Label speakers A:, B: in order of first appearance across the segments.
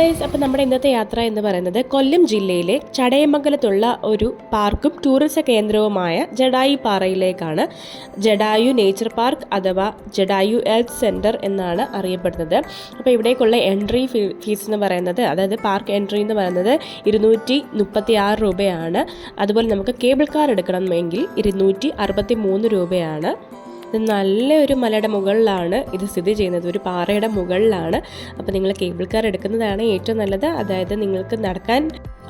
A: Guys, അപ്പോൾ നമ്മുടെ ഇന്നത്തെ യാത്ര എന്ന് പറയുന്നത് കൊല്ലം ജില്ലയിലെ ചടയമംഗലത്തുള്ള ഒരു പാർക്കും ടൂറിസ്റ്റ് കേന്ദ്രവുമായ ജഡായു പാറയിലേക്കാണ്. ജഡായു നേച്ചർ പാർക്ക് അഥവാ ജഡായു എർത്ത് സെൻറ്റർ എന്നാണ് അറിയപ്പെടുന്നത്. അപ്പോൾ ഇവിടേക്കുള്ള എൻട്രി ഫീസ് എന്ന് പറയുന്നത്, അതായത് പാർക്ക് എൻട്രി എന്ന് പറയുന്നത് 236 രൂപയാണ്. അതുപോലെ നമുക്ക് കേബിൾ കാർ എടുക്കണമെങ്കിൽ 263 രൂപയാണ്. ഇത് നല്ലൊരു മലയുടെ മുകളിലാണ് ഇത് സ്ഥിതി ചെയ്യുന്നത്, ഒരു പാറയുടെ മുകളിലാണ്. അപ്പോൾ നിങ്ങൾ കേബിൾ കാർ എടുക്കുന്നതാണ് ഏറ്റവും നല്ലത്. അതായത് നിങ്ങൾക്ക് നടക്കാൻ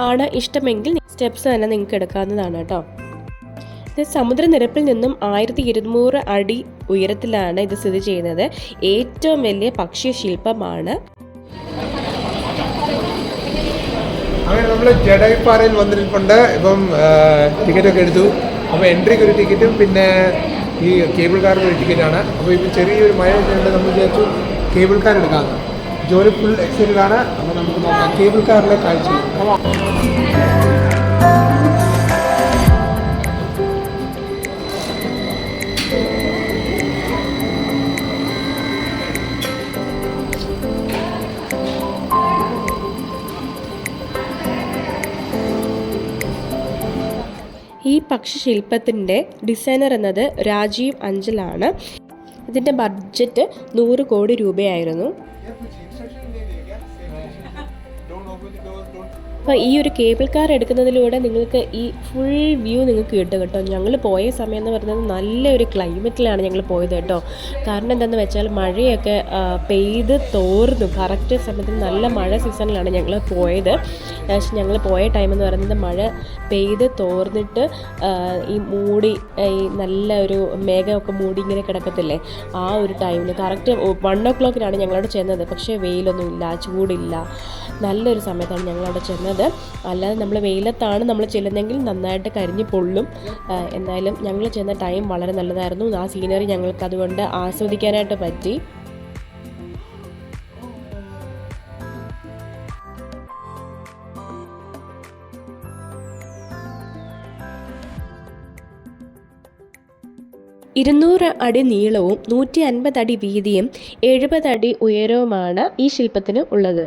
A: ആണ് ഇഷ്ടമെങ്കിൽ സ്റ്റെപ്സ് തന്നെ നിങ്ങൾക്ക് എടുക്കാവുന്നതാണ് കേട്ടോ. ഇത് സമുദ്രനിരപ്പിൽ നിന്നും 1200 അടി ഉയരത്തിലാണ് ഇത് സ്ഥിതി ചെയ്യുന്നത്. ഏറ്റവും വലിയ പക്ഷി ശില്പമാണ്.
B: അങ്ങനെ നമ്മൾ ജഡായുപ്പാറയിൽ വന്നിട്ടുണ്ട്. ഇപ്പം ടിക്കറ്റൊക്കെ എടുത്തു. അപ്പോൾ എൻട്രിക്ക് ഒരു ടിക്കറ്റും പിന്നെ ഈ കേബിൾ കാറിന് ഒരു ടിക്കറ്റാണ്. അപ്പോൾ ഇപ്പോൾ ചെറിയൊരു മഴ ഉണ്ട്, നമ്മൾ വിചാരിച്ചു കേബിൾ കാർ എടുക്കാമെന്ന്. ജോലി ഫുൾ എക്സൈറ്റഡ് ആണ്. അപ്പോൾ നമുക്ക് നോക്കാം കേബിൾ കാറിലെ കാഴ്ച.
A: ഈ പക്ഷിശില്പത്തിൻ്റെ ഡിസൈനർ എന്നത് രാജീവ് അഞ്ചലാണ്. ഇതിൻ്റെ ബഡ്ജറ്റ് 100 കോടി രൂപയായിരുന്നു. അപ്പോൾ ഈ ഒരു കേബിൾ കാർ എടുക്കുന്നതിലൂടെ നിങ്ങൾക്ക് ഈ ഫുൾ വ്യൂ നിങ്ങൾക്ക് കിട്ടും കേട്ടോ. ഞങ്ങൾ പോയ സമയം എന്ന് പറയുന്നത് നല്ലൊരു ക്ലൈമറ്റിലാണ് ഞങ്ങൾ പോയത് കേട്ടോ. കാരണം എന്താണെന്ന് വെച്ചാൽ മഴയൊക്കെ പെയ്ത് തോർന്നു. കറക്റ്റ് സമയത്ത് നല്ല മഴ സീസണിലാണ് ഞങ്ങൾ പോയത്. പക്ഷേ ഞങ്ങൾ പോയ ടൈം എന്ന് പറയുന്നത് മഴ പെയ്ത് തോർന്നിട്ട് ഈ മൂടി, ഈ നല്ല ഒരു മേഘമൊക്കെ മൂടി ഇങ്ങനെ കിടക്കത്തില്ലേ, ആ ഒരു ടൈമിന് കറക്റ്റ് 1 o'clock ഞങ്ങളവിടെ ചെന്നത്. പക്ഷേ വെയിലൊന്നുമില്ല, ചൂടില്ല, നല്ലൊരു സമയത്താണ് ഞങ്ങളവിടെ ചെന്നത്. അല്ലാതെ നമ്മൾ വെയിലത്താണ് നമ്മൾ ചെല്ലുന്നതെങ്കിൽ നന്നായിട്ട് കരിഞ്ഞ് പൊള്ളും. എന്തായാലും ഞങ്ങൾ ചെന്ന ടൈം വളരെ നല്ലതായിരുന്നു. ആ സീനറി ഞങ്ങൾക്ക് അതുകൊണ്ട് ആസ്വദിക്കാനായിട്ട് പറ്റി. ഇരുന്നൂറ് അടി നീളവും 150 അടി വീതിയും 70 അടി ഉയരവുമാണ് ഈ ശില്പത്തിന് ഉള്ളത്.